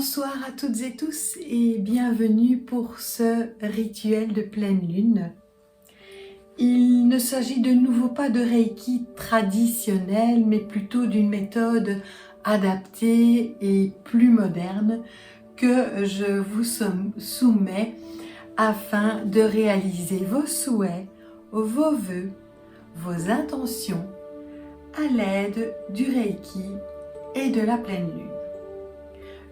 Bonsoir à toutes et tous et bienvenue pour ce rituel de pleine lune. Il ne s'agit de nouveau pas de Reiki traditionnel, mais plutôt d'une méthode adaptée et plus moderne que je vous soumets afin de réaliser vos souhaits, vos vœux, vos intentions à l'aide du Reiki et de la pleine lune.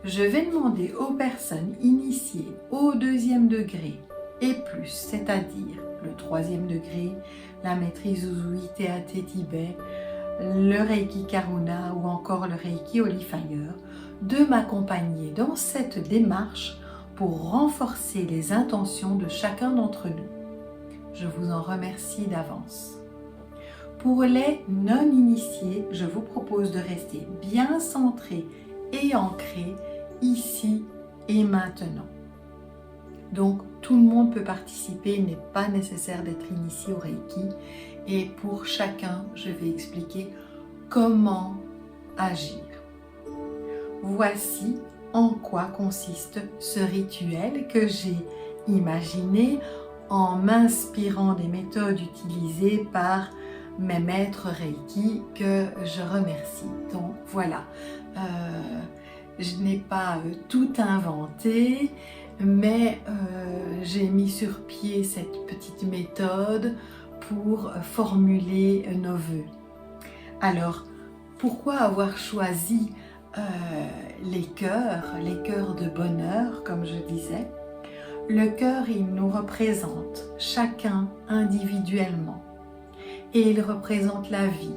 Je vais demander aux personnes initiées au 2e degré et plus, c'est-à-dire le 3e degré, la maîtrise Usui Teate Tibet, le Reiki Karuna ou encore le Reiki Holy Fire, de m'accompagner dans cette démarche pour renforcer les intentions de chacun d'entre nous. Je vous en remercie d'avance. Pour les non-initiés, je vous propose de rester bien centré et ancré ici et maintenant. Donc tout le monde peut participer, il n'est pas nécessaire d'être initié au Reiki et pour chacun je vais expliquer comment agir. Voici en quoi consiste ce rituel que j'ai imaginé en m'inspirant des méthodes utilisées par mes maîtres Reiki que je remercie. Donc voilà, je n'ai pas tout inventé, mais j'ai mis sur pied cette petite méthode pour formuler nos vœux. Alors, pourquoi avoir choisi les cœurs de bonheur, comme je disais? Le cœur, il nous représente chacun individuellement. Et il représente la vie,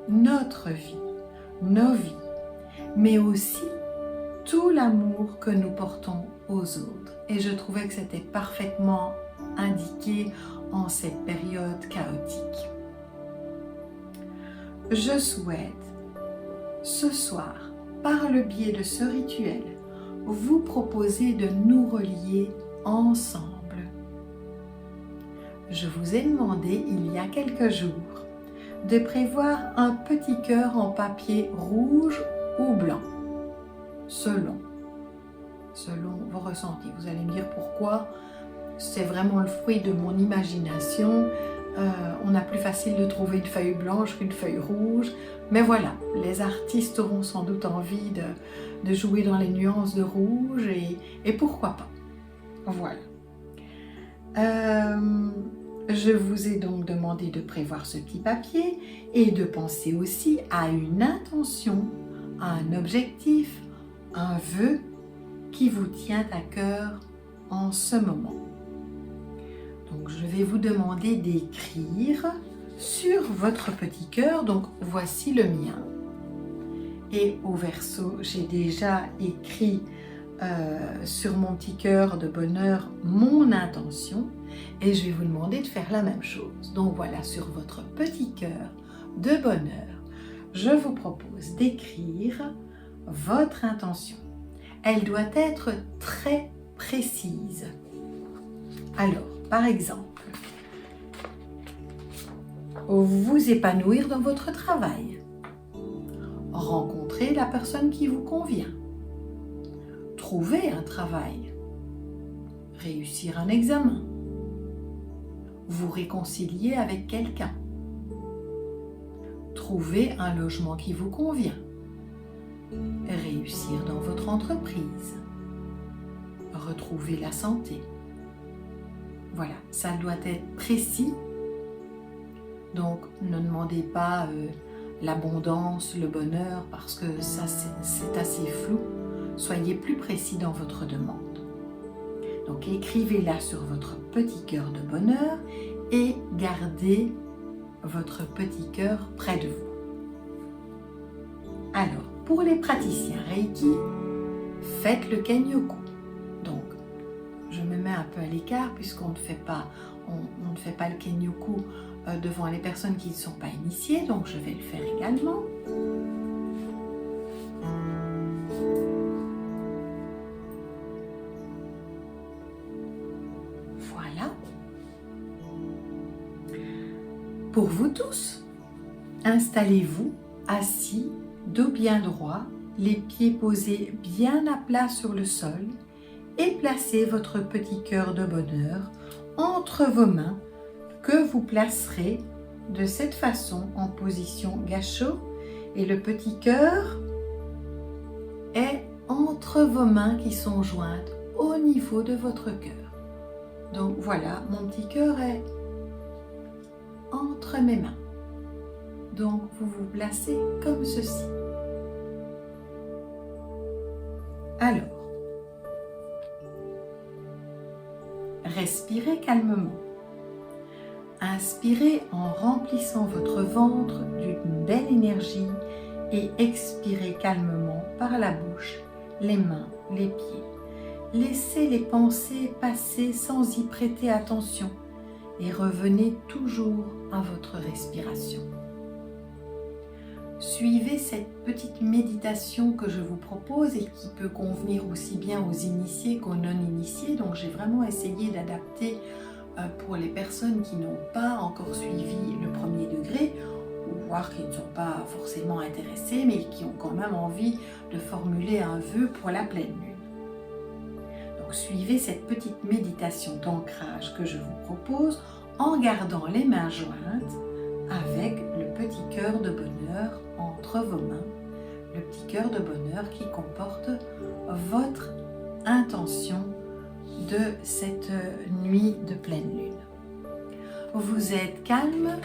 notre vie, nos vies, mais aussi tout l'amour que nous portons aux autres. Et je trouvais que c'était parfaitement indiqué en cette période chaotique. Je souhaite ce soir, par le biais de ce rituel, vous proposer de nous relier ensemble. Je vous ai demandé il y a quelques jours de prévoir un petit cœur en papier rouge ou blanc, selon vos ressentis. Vous allez me dire pourquoi, c'est vraiment le fruit de mon imagination. On a plus facile de trouver une feuille blanche qu'une feuille rouge, mais voilà, les artistes auront sans doute envie de jouer dans les nuances de rouge et pourquoi pas. Voilà. Je vous ai donc demandé de prévoir ce petit papier et de penser aussi à une intention, à un objectif, un vœu qui vous tient à cœur en ce moment. Donc je vais vous demander d'écrire sur votre petit cœur, donc voici le mien. Et au verso, j'ai déjà écrit sur mon petit cœur de bonheur mon intention et je vais vous demander de faire la même chose. Donc voilà, sur votre petit cœur de bonheur, je vous propose d'écrire votre intention. Elle doit être très précise. Alors, par exemple, vous épanouir dans votre travail, rencontrer la personne qui vous convient, trouver un travail, réussir un examen, vous réconcilier avec quelqu'un, trouver un logement qui vous convient, réussir dans votre entreprise, retrouver la santé. Voilà, ça doit être précis. Donc ne demandez pas l'abondance, le bonheur, parce que ça c'est assez flou. Soyez plus précis dans votre demande. Donc écrivez-la sur votre petit cœur de bonheur et gardez votre petit cœur près de vous. Alors, pour les praticiens Reiki, faites le Kenyoku. Donc, je me mets un peu à l'écart puisqu'on ne fait pas le Kenyoku devant les personnes qui ne sont pas initiées, donc je vais le faire également. Voilà. Pour vous tous, installez-vous assis, dos bien droit, les pieds posés bien à plat sur le sol et placez votre petit cœur de bonheur entre vos mains que vous placerez de cette façon en position gâchot et le petit cœur est entre vos mains qui sont jointes au niveau de votre cœur. Donc voilà, mon petit cœur est entre mes mains. Donc vous vous placez comme ceci. Alors, respirez calmement. Inspirez en remplissant votre ventre d'une belle énergie et expirez calmement par la bouche, les mains, les pieds. Laissez les pensées passer sans y prêter attention et revenez toujours à votre respiration. Suivez cette petite méditation que je vous propose et qui peut convenir aussi bien aux initiés qu'aux non-initiés. Donc j'ai vraiment essayé d'adapter pour les personnes qui n'ont pas encore suivi le premier degré, ou voire qui ne sont pas forcément intéressées, mais qui ont quand même envie de formuler un vœu pour la pleine lune. Donc suivez cette petite méditation d'ancrage que je vous propose en gardant les mains jointes avec le petit cœur de bonheur entre vos mains, le petit cœur de bonheur qui comporte votre intention de cette nuit de pleine lune. Vous êtes calme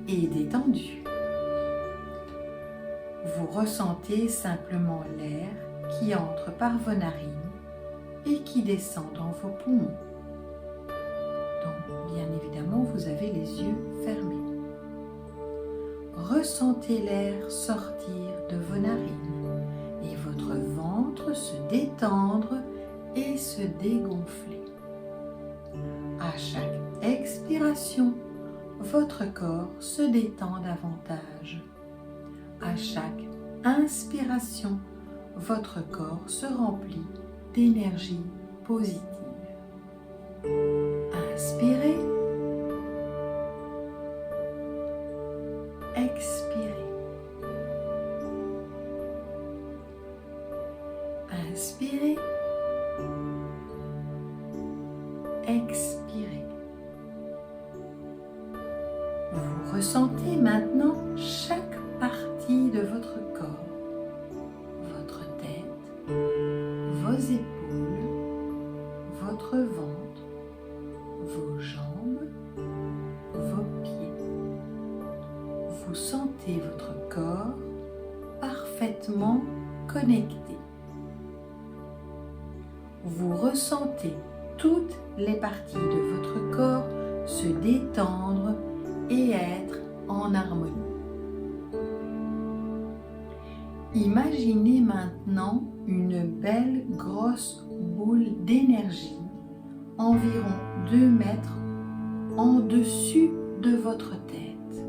et détendu. Vous ressentez simplement l'air qui entre par vos narines et qui descend dans vos poumons. Donc, bien évidemment, vous avez les yeux fermés. Ressentez l'air sortir de vos narines et votre ventre se détendre et se dégonfler. À chaque expiration, votre corps se détend davantage. À chaque inspiration, votre corps se remplit d'énergie positive. Inspirez. Expirez. Inspirez. Expirez. Vous ressentez maintenant chaque partie de votre corps, votre tête, vos épaules, votre ventre, vos jambes, vos pieds. Vous sentez votre corps parfaitement connecté. Vous ressentez toutes les parties de votre corps se détendre et être en harmonie. Imaginez maintenant une belle grosse boule d'énergie, environ 2 mètres en dessus de votre tête.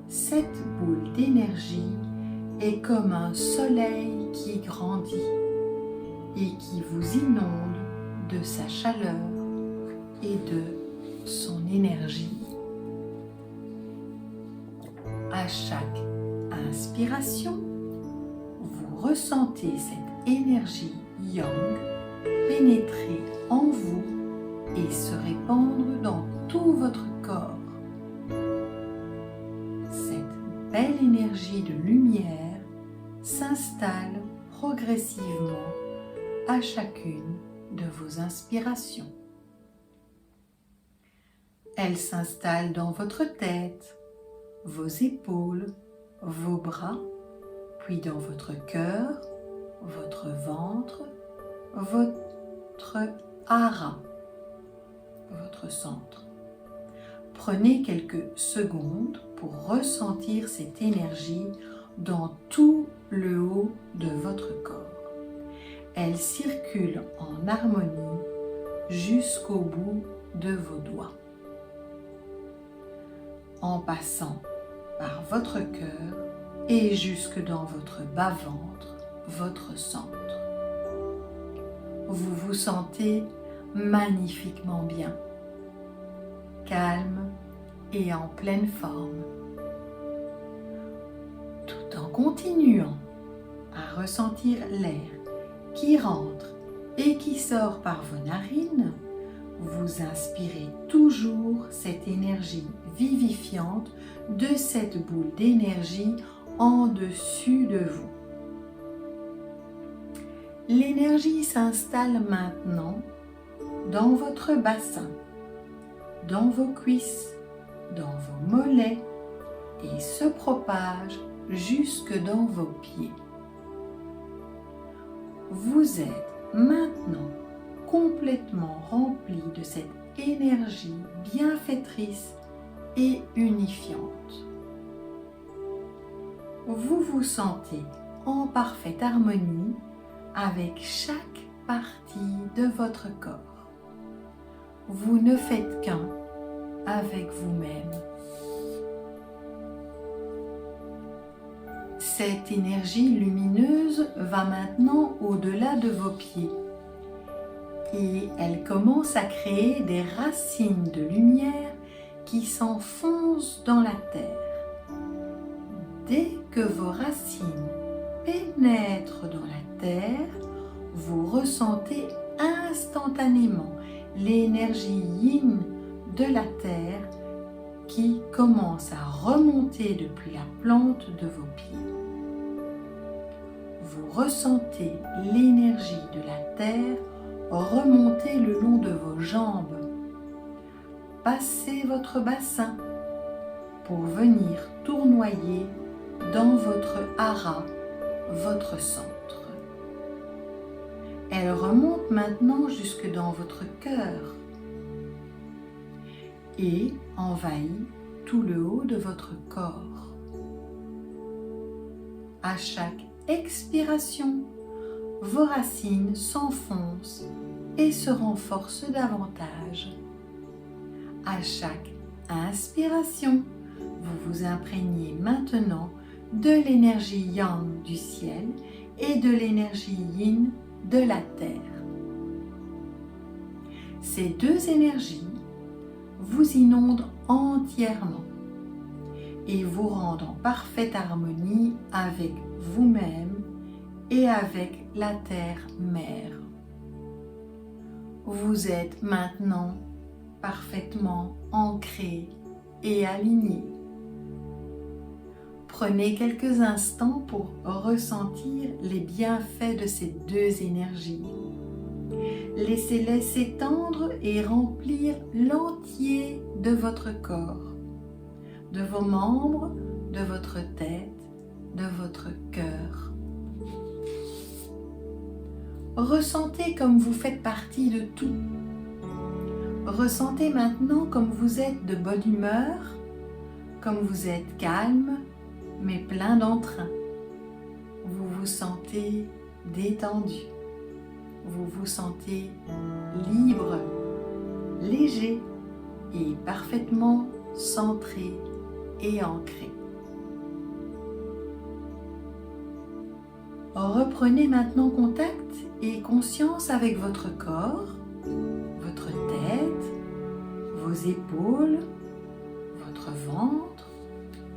Cette boule d'énergie est comme un soleil qui grandit et qui vous inonde de sa chaleur et de son énergie. À chaque inspiration, vous ressentez cette énergie yang pénétrer en vous et se répandre dans tout votre corps. Cette belle énergie de lumière s'installe progressivement à chacune de vos inspirations. Elle s'installe dans votre tête, vos épaules, vos bras, puis dans votre cœur, votre ventre, votre hara, votre centre. Prenez quelques secondes pour ressentir cette énergie dans tout le haut de votre corps. Elle circule en harmonie jusqu'au bout de vos doigts. En passant par votre cœur et jusque dans votre bas-ventre, votre centre. Vous vous sentez magnifiquement bien, calme et en pleine forme, tout en continuant à ressentir l'air qui rentre et qui sort par vos narines, vous inspirez toujours cette énergie vivifiante de cette boule d'énergie en dessus de vous. L'énergie s'installe maintenant dans votre bassin, dans vos cuisses, dans vos mollets et se propage jusque dans vos pieds. Vous êtes maintenant complètement rempli de cette énergie bienfaitrice et unifiante. Vous vous sentez en parfaite harmonie avec chaque partie de votre corps. Vous ne faites qu'un avec vous-même. Cette énergie lumineuse va maintenant au-delà de vos pieds et elle commence à créer des racines de lumière qui s'enfoncent dans la terre. Dès que vos racines pénètrent dans la terre, vous ressentez instantanément l'énergie yin de la terre qui commence à remonter depuis la plante de vos pieds. Vous ressentez l'énergie de la terre remonter le long de vos jambes. Passez votre bassin pour venir tournoyer dans votre hara, votre centre. Elle remonte maintenant jusque dans votre cœur et envahit tout le haut de votre corps. À chaque expiration, vos racines s'enfoncent et se renforcent davantage. À chaque inspiration, vous vous imprégnez maintenant de l'énergie yang du ciel et de l'énergie yin de la terre. Ces deux énergies vous inondent entièrement et vous rendent en parfaite harmonie avec vous-même et avec la terre-mère. Vous êtes maintenant parfaitement ancré et aligné. Prenez quelques instants pour ressentir les bienfaits de ces deux énergies. Laissez-les s'étendre et remplir l'entier de votre corps, de vos membres, de votre tête, de votre cœur. Ressentez comme vous faites partie de tout. Ressentez maintenant comme vous êtes de bonne humeur, comme vous êtes calme, mais plein d'entrain. Vous vous sentez détendu. Vous vous sentez libre, léger et parfaitement centré et ancré. Reprenez maintenant contact et conscience avec votre corps, votre tête, vos épaules, votre ventre,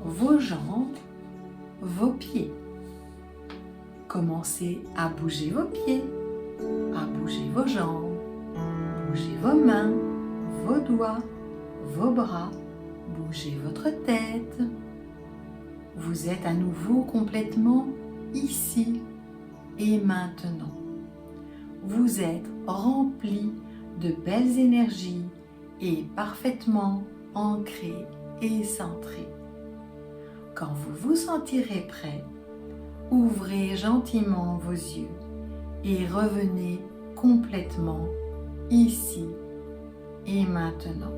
vos jambes, vos pieds. Commencez à bouger vos pieds, à bouger vos jambes, bougez vos mains, vos doigts, vos bras, bougez votre tête. Vous êtes à nouveau complètement ici et maintenant. Vous êtes rempli de belles énergies et parfaitement ancré et centré. Quand vous vous sentirez prêt, ouvrez gentiment vos yeux et revenez complètement ici et maintenant.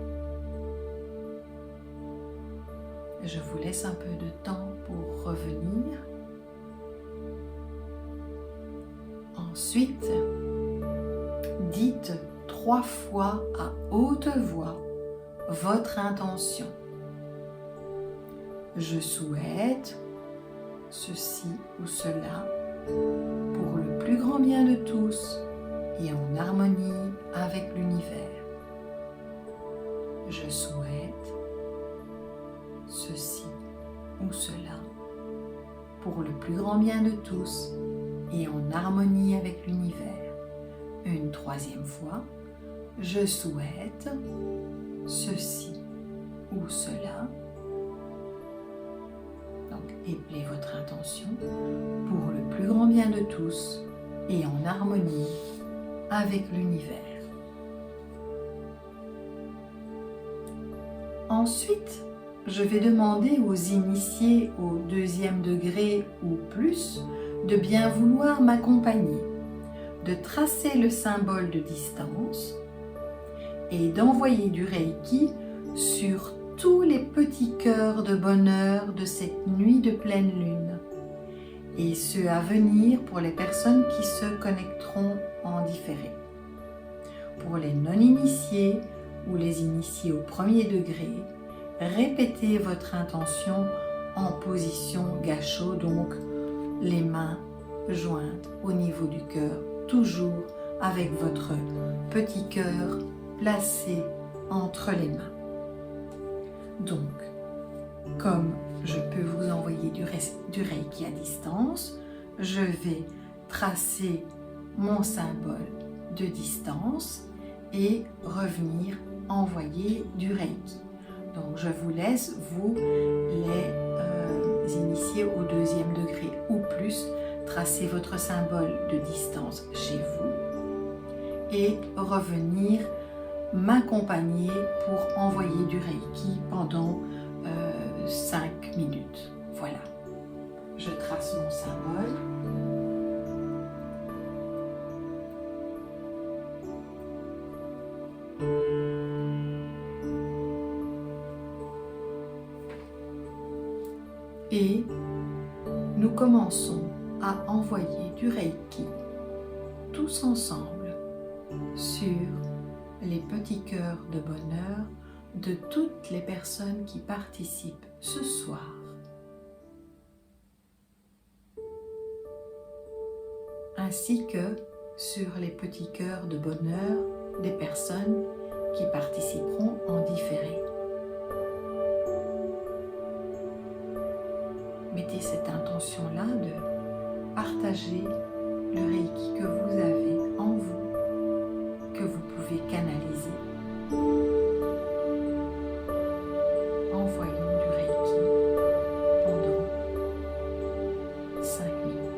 Je vous laisse un peu de temps pour revenir. Ensuite, dites 3 fois à haute voix votre intention. Je souhaite ceci ou cela pour le plus grand bien de tous et en harmonie avec l'univers. Je souhaite ceci ou cela pour le plus grand bien de tous et en harmonie avec l'univers. Une troisième fois, je souhaite ceci ou cela. Donc, épelez votre intention pour le plus grand bien de tous et en harmonie avec l'univers. Ensuite, je vais demander aux initiés au 2e degré ou plus de bien vouloir m'accompagner, de tracer le symbole de distance et d'envoyer du Reiki sur tous les petits cœurs de bonheur de cette nuit de pleine lune et ceux à venir pour les personnes qui se connecteront en différé. Pour les non-initiés ou les initiés au 1er degré, répétez votre intention en position gacho, donc les mains jointes au niveau du cœur, toujours avec votre petit cœur placé entre les mains. Donc, comme je peux vous envoyer du Reiki à distance, je vais tracer mon symbole de distance et revenir envoyer du Reiki. Donc, je vous laisse, vous, les initiés au 2e degré ou plus, tracer votre symbole de distance chez vous et revenir m'accompagner pour envoyer du Reiki pendant 5 minutes. Voilà. Je trace mon symbole. Et nous commençons à envoyer du Reiki tous ensemble sur les petits cœurs de bonheur de toutes les personnes qui participent ce soir. Ainsi que sur les petits cœurs de bonheur des personnes qui participeront en différé. Mettez cette intention-là de partager le Reiki que vous avez en vous, que vous pouvez canaliser. Envoyons du Reiki pendant 5 minutes.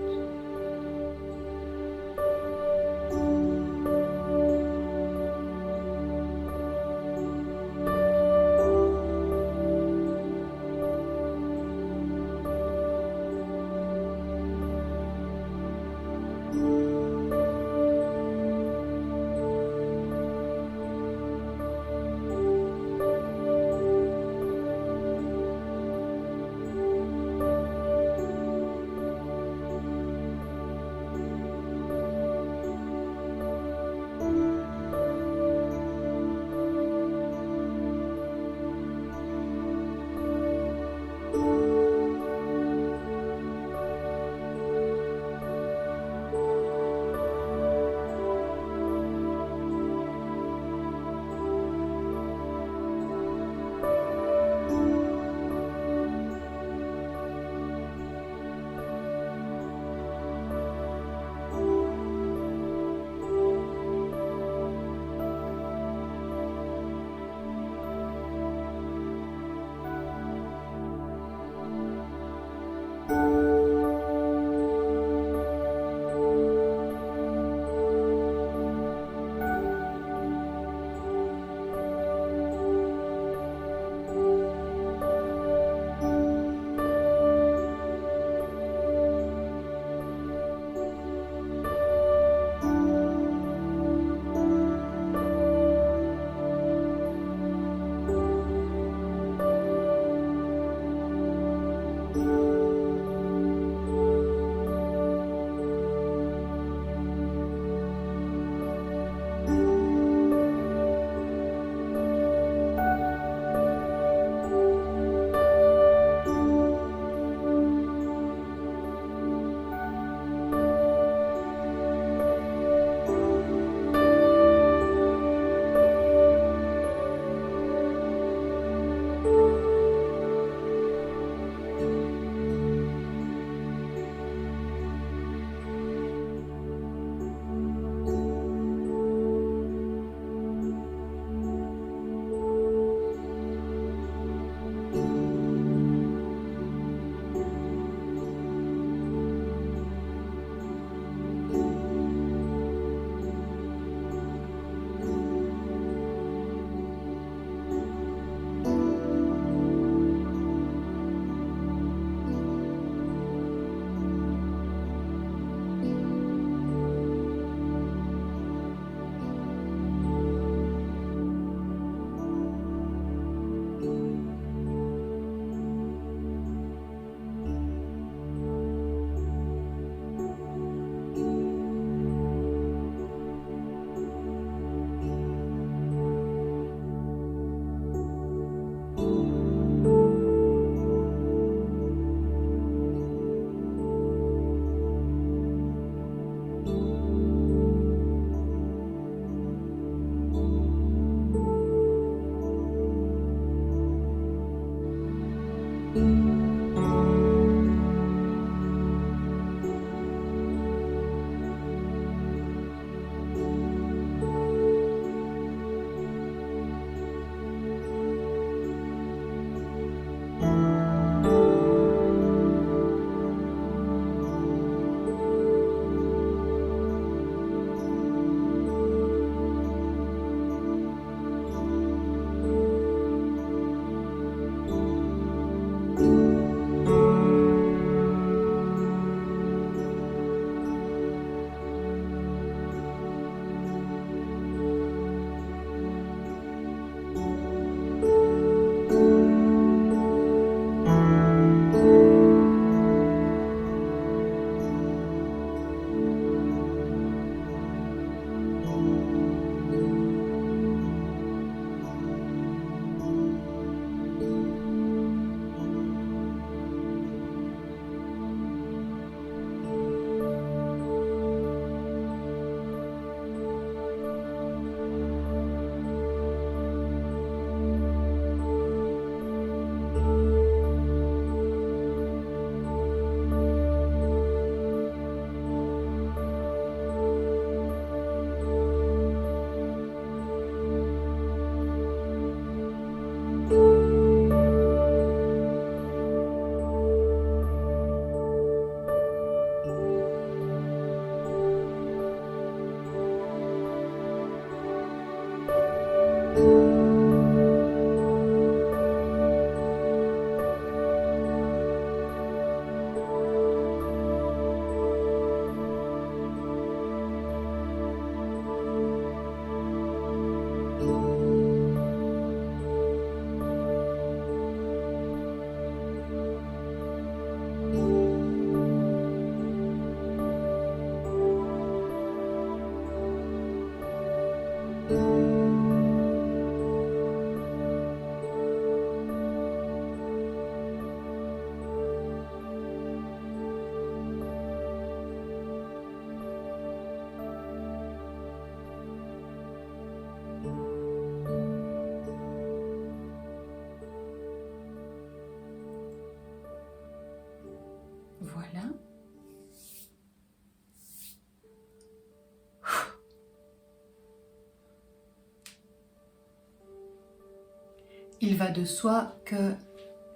il va de soi que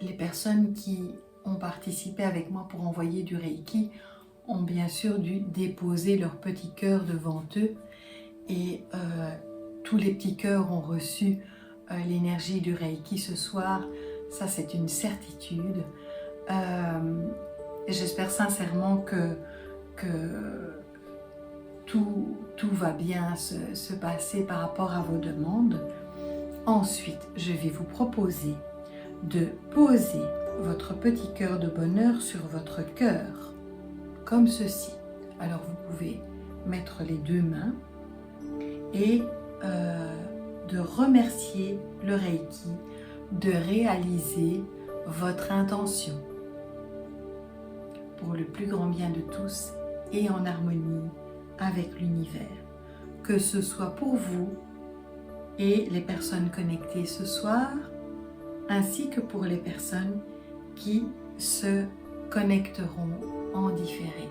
les personnes qui ont participé avec moi pour envoyer du Reiki ont bien sûr dû déposer leur petit cœur devant eux et tous les petits cœurs ont reçu l'énergie du Reiki ce soir. Ça, c'est une certitude. J'espère sincèrement que tout va bien se passer par rapport à vos demandes. Ensuite, je vais vous proposer de poser votre petit cœur de bonheur sur votre cœur, comme ceci. Alors vous pouvez mettre les deux mains et de remercier le Reiki de réaliser votre intention pour le plus grand bien de tous et en harmonie avec l'univers. Que ce soit pour vous et les personnes connectées ce soir, ainsi que pour les personnes qui se connecteront en différé.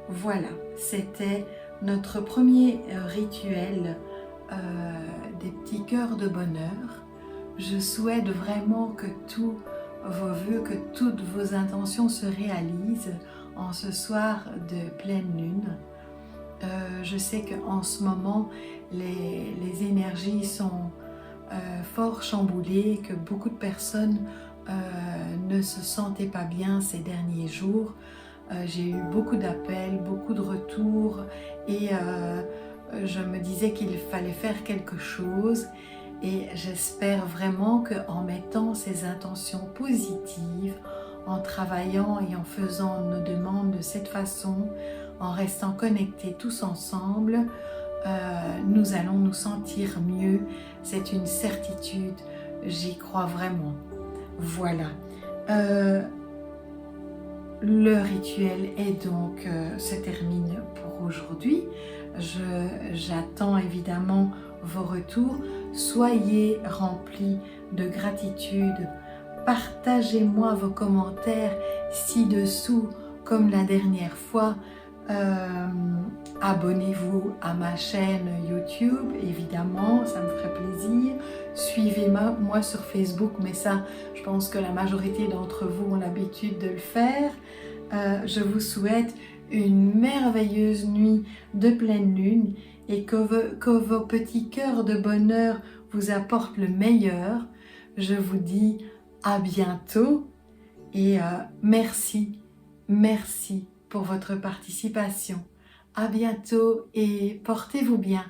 Voilà, c'était notre premier rituel des petits cœurs de bonheur. Je souhaite vraiment que tous vos vœux, que toutes vos intentions se réalisent en ce soir de pleine lune. Je sais qu'en ce moment, les énergies sont fort chamboulées, que beaucoup de personnes ne se sentaient pas bien ces derniers jours. J'ai eu beaucoup d'appels, beaucoup de retours et je me disais qu'il fallait faire quelque chose et j'espère vraiment qu'en mettant ces intentions positives, en travaillant et en faisant nos demandes de cette façon, en restant connectés tous ensemble, nous allons nous sentir mieux. C'est une certitude, j'y crois vraiment. Voilà. Le rituel est donc se termine pour aujourd'hui. J'attends évidemment vos retours. Soyez remplis de gratitude. Partagez-moi vos commentaires ci-dessous comme la dernière fois. Abonnez-vous à ma chaîne YouTube, évidemment, ça me ferait plaisir. Suivez-moi sur Facebook, mais ça, je pense que la majorité d'entre vous ont l'habitude de le faire. Je vous souhaite une merveilleuse nuit de pleine lune et que vos petits cœurs de bonheur vous apportent le meilleur. Je vous dis à bientôt et merci pour votre participation. À bientôt et portez-vous bien.